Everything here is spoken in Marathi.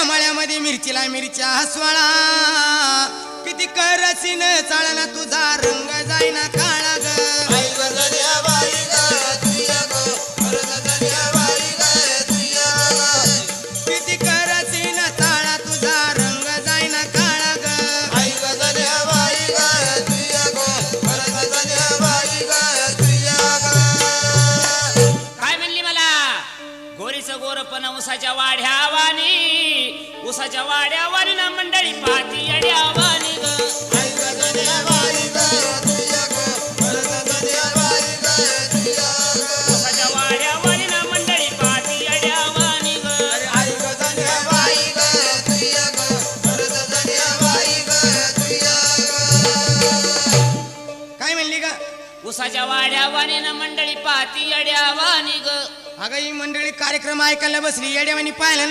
मळ्यामध्ये मिरचीला मिरच्या हसवाळा किती करसीन चाळला तुझा रंग जाईना काळा ग किती करसीन चाळा तुझा रंग जाईना काळा ग काय म्हणली मला गोरीचं गोरपण उसाच्या वाड्यावानी उसाच्या वाड्यावानी ना मंडळी पाती अड्यावानी ग उसाच्या वाड्यावानी ना मंडळी पाती अड्यावानी ग काय म्हणली ग उसाच्या वाड्यावानी ना मंडळी पाती अड्यावानी ग अगं ही मंडळी कार्यक्रम ऐकायला बसली येड्यावानी पाहिला